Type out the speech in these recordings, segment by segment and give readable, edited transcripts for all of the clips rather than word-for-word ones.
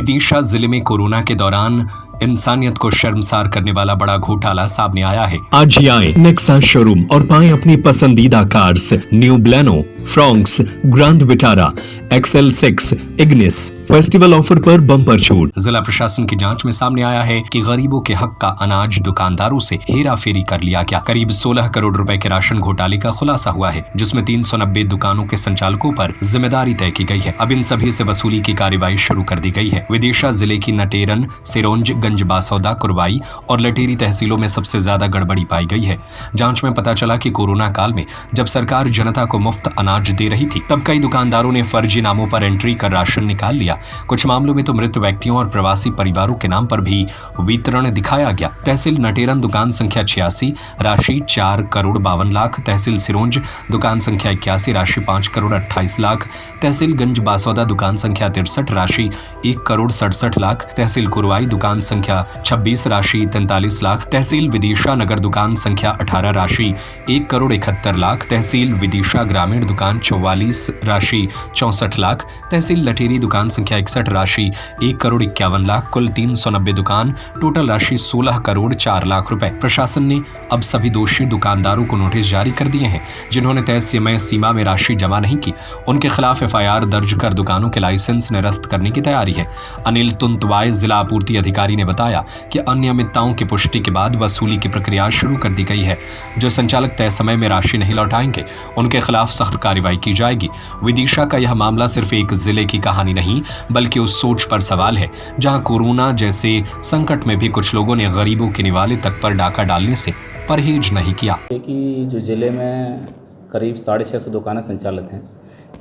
विदिशा जिले में कोरोना के दौरान इंसानियत को शर्मसार करने वाला बड़ा घोटाला सामने आया है। आज ही आए नेक्सा शोरूम और पाएं अपनी पसंदीदा cars, new Baleno, Fronx, grand Vitara, XL6, Ignis. Festival offer पर बम्पर छूट। जिला प्रशासन की जांच में सामने आया है कि गरीबों के हक का अनाज दुकानदारों से हेरा फेरी कर लिया गया। करीब 16 करोड़ रुपए के राशन घोटाले का खुलासा हुआ है, जिसमें 390 दुकानों के संचालकों पर जिम्मेदारी तय की गई है। अब इन सभी से वसूली की कार्रवाई शुरू कर दी गई है। विदिशा जिले की नटेरन, सिरोंज, गंज बासौदा, कुरवाई और लटेरी तहसीलों में सबसे ज्यादा गड़बड़ी पाई गई है। जांच में पता चला कि कोरोना काल में जब सरकार जनता को मुफ्त अनाज दे रही थी, तब कई दुकानदारों ने फर्जी नामों पर एंट्री कर राशन निकाल लिया। कुछ मामलों में तो मृत व्यक्तियों और प्रवासी परिवारों के नाम पर भी वितरण दिखाया गया। तहसील नटेरन दुकान संख्या 86 राशि 4 करोड़ 52 लाख, तहसील सिरोंज दुकान संख्या 81 राशि 5 करोड़ 28 लाख, तहसील गंज बासौदा दुकान संख्या 63 राशि 1 करोड़ 67 लाख, तहसील कुरवाई दुकान संख्या 26 राशि 43 लाख, तहसील विदिशा नगर दुकान संख्या 18 राशि 1 करोड़ 71 लाख, तहसील विदिशा ग्रामीण दुकान 44 राशि 64 लाख, तहसील लटेरी दुकान संख्या 61 राशि 1 करोड़ 51 लाख, कुल 390 दुकान, टोटल राशि 16 करोड़ 4 लाख रुपए। प्रशासन ने अब सभी दोषी दुकानदारों को नोटिस जारी कर दिए हैं। जिन्होंने तय समय सीमा में राशि जमा नहीं की, उनके खिलाफ FIR दर्ज कर दुकानों के लाइसेंस निरस्त करने की तैयारी है। अनिल तुंतवाय जिला आपूर्ति अधिकारी ने बताया कि अनियमितताओं की पुष्टि के बाद वसूली की प्रक्रिया शुरू कर दी गई है। जो संचालक तय समय में राशि नहीं लौटाएंगे, उनके खिलाफ सख्त कार्रवाई की जाएगी। विदिशा का यह मामला सिर्फ एक जिले की कहानी नहीं, बल्कि उस सोच पर सवाल है जहां कोरोना जैसे संकट में भी कुछ लोगों ने गरीबों के निवाले तक पर डाका डालने से परहेज नहीं किया। कि जो जिले में करीब 650 दुकानें संचालित हैं,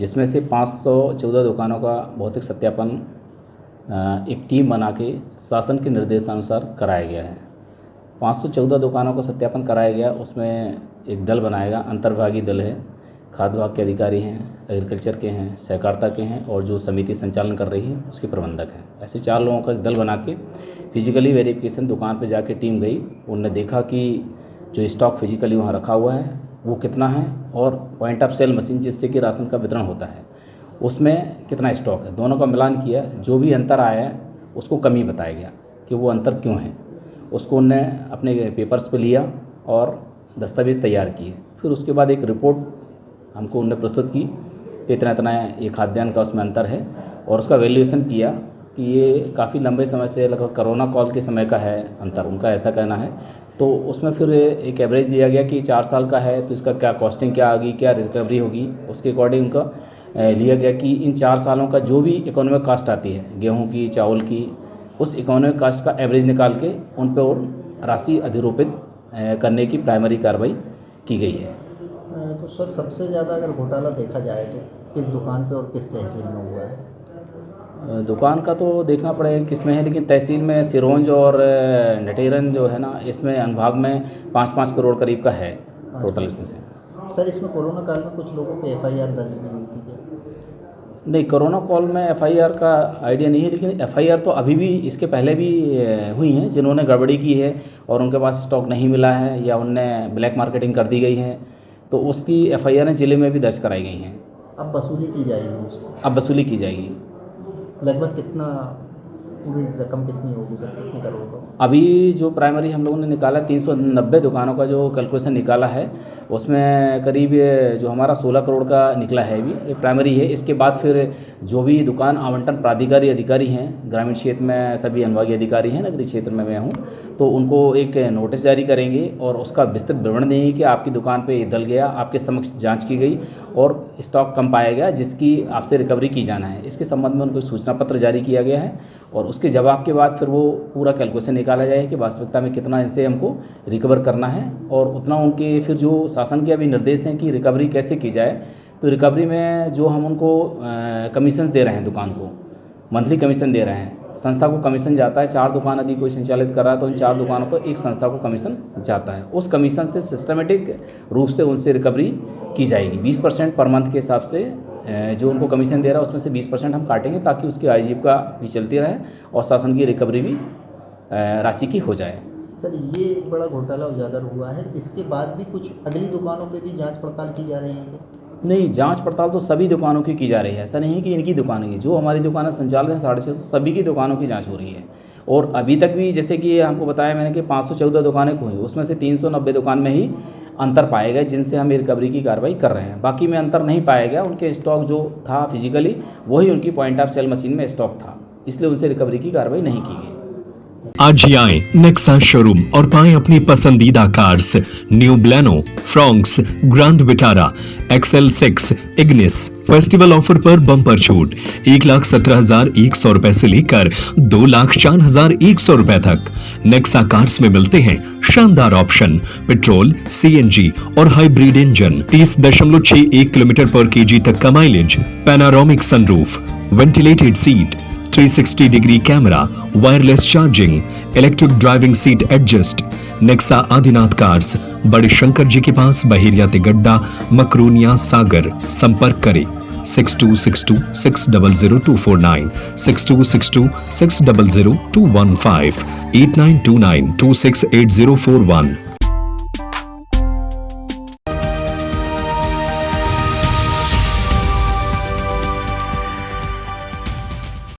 जिसमें से 514 दुकानों का भौतिक सत्यापन एक टीम बना के शासन के निर्देशानुसार कराया गया है। 514 दुकानों का सत्यापन कराया गया, उसमें एक दल बनाएगा, अंतर्विभागीय दल है, खाद्य विभाग के अधिकारी हैं, एग्रीकल्चर के हैं, सहकारिता के हैं और जो समिति संचालन कर रही है उसके प्रबंधक हैं। ऐसे 4 लोगों का एक दल बना के फिजिकली वेरिफिकेशन दुकान पर जाके टीम गई। उन्होंने देखा कि जो स्टॉक फिजिकली वहाँ रखा हुआ है वो कितना है और पॉइंट ऑफ सेल मशीन जिससे कि राशन का वितरण होता है उसमें कितना स्टॉक है, दोनों का मिलान किया। जो भी अंतर आया है उसको कमी बताया गया कि वो अंतर क्यों है। उसको उनने अपने पेपर्स पे लिया और दस्तावेज़ तैयार किए। फिर उसके बाद एक रिपोर्ट हमको उनने प्रस्तुत की कि इतना इतना ये खाद्यान्न का उसमें अंतर है और उसका वैल्यूएशन किया कि ये काफ़ी लंबे समय से, लगभग कोरोना काल के समय का है अंतर, उनका ऐसा कहना है। तो उसमें फिर एक एवरेज लिया गया कि 4 साल का है तो इसका क्या कॉस्टिंग क्या आएगी, क्या रिकवरी होगी, उसके अकॉर्डिंग उनका लिया गया कि इन 4 सालों का जो भी इकोनॉमिक कास्ट आती है गेहूं की, चावल की, उस इकोनॉमिक कास्ट का एवरेज निकाल के उन पर और राशि अधिरोपित करने की प्राइमरी कार्रवाई की गई है। तो सर, सबसे ज़्यादा अगर घोटाला देखा जाए तो किस दुकान पे और किस तहसील में हुआ है? दुकान का तो देखना पड़ेगा किस में है, लेकिन तहसील में सिरोंज और नटेरन जो है ना, इसमें अनुभाग में 5-5 करोड़ करीब का है टोटल इसमें से। सर, इसमें कोरोना काल में कुछ लोगों पे FIR दर्ज भी हुई थी क्या? नहीं, कोरोना काल में FIR का आइडिया नहीं है, लेकिन FIR तो अभी भी इसके पहले भी हुई हैं जिन्होंने गड़बड़ी की है और उनके पास स्टॉक नहीं मिला है या उनने ब्लैक मार्केटिंग कर दी गई है, तो उसकी FIR जिले में भी दर्ज कराई गई हैं। अब वसूली की जाएगी उसकी? अब वसूली की जाएगी। लगभग कितना, पूरी रकम कितनी होगी सर, कितने करोड़ का? अभी जो प्राइमरी हम लोगों ने निकाला 390 दुकानों का जो कैलकुलेशन निकाला है, उसमें करीब जो हमारा 16 करोड़ का निकला है। अभी ये प्राइमरी है। इसके बाद फिर जो भी दुकान आवंटन प्राधिकारी अधिकारी हैं, ग्रामीण क्षेत्र में सभी अनुभागीय अधिकारी हैं, नगरीय क्षेत्र में मैं हूँ, तो उनको एक नोटिस जारी करेंगे और उसका विस्तृत विवरण देंगे कि आपकी दुकान पे ये दल गया, आपके समक्ष जांच की गई और स्टॉक कम पाया गया जिसकी आपसे रिकवरी की जाना है। इसके संबंध में उनको सूचना पत्र जारी किया गया है और उसके जवाब के बाद फिर वो पूरा कैलकुलेशन निकाला जाए कि वास्तविकता में कितना इनसे हमको रिकवर करना है और उतना उनके फिर जो शासन के अभी निर्देश हैं कि रिकवरी कैसे की जाए। तो रिकवरी में जो हम उनको कमीशन दे रहे हैं, दुकान को मंथली कमीशन दे रहे हैं, संस्था को कमीशन जाता है। 4 दुकान यदि कोई संचालित कर रहा है तो उन 4 दुकानों को एक संस्था को कमीशन जाता है। उस कमीशन से सिस्टमेटिक रूप से उनसे रिकवरी की जाएगी। 20% पर मंथ के हिसाब से जो उनको कमीशन दे रहा है उसमें से 20% हम काटेंगे ताकि उसकी आजीविका भी चलती रहे और शासन की रिकवरी भी राशि की हो जाए। सर, ये एक बड़ा घोटाला उजागर हुआ है, इसके बाद भी कुछ अगली दुकानों पे भी जांच पड़ताल की जा रही है क्या? नहीं, जांच पड़ताल तो सभी दुकानों की जा रही है। ऐसा नहीं है कि इनकी दुकान की, जो हमारी दुकानें संचालित हैं 650 सभी की दुकानों की जांच हो रही है। और अभी तक भी जैसे कि हमको बताया मैंने कि 514 दुकानें हुई, उसमें से 390 दुकान में ही अंतर पाए गए, जिनसे हम रिकवरी की कार्रवाई कर रहे हैं। बाकी में अंतर नहीं पाया गया, उनके स्टॉक जो था फिजिकली वही उनकी पॉइंट ऑफ सेल मशीन में स्टॉक था, इसलिए उनसे रिकवरी की कार्रवाई नहीं की गई। आज ही आए नेक्सा शोरूम और पाएं अपनी पसंदीदा cars new Baleno, Fronx, grand Vitara, XL6, Ignis. Festival offer पर बम्पर छूट 1,17,100 रुपए से लेकर 2,04,100 रुपए तक। नेक्सा कार्स में मिलते हैं शानदार ऑप्शन, पेट्रोल, CNG और हाइब्रिड इंजन, 30.61 किलोमीटर पर kg तक का mileage, panoramic sunroof, ventilated seat, 360 degree camera, wireless charging, electric driving seat adjust. Nexa Adinath cars, बड़े शंकर जी के पास, बहेरिया तिगड्डा, मकरूनिया सागर। संपर्क करें 6262600249, 6262600215, 8929268041।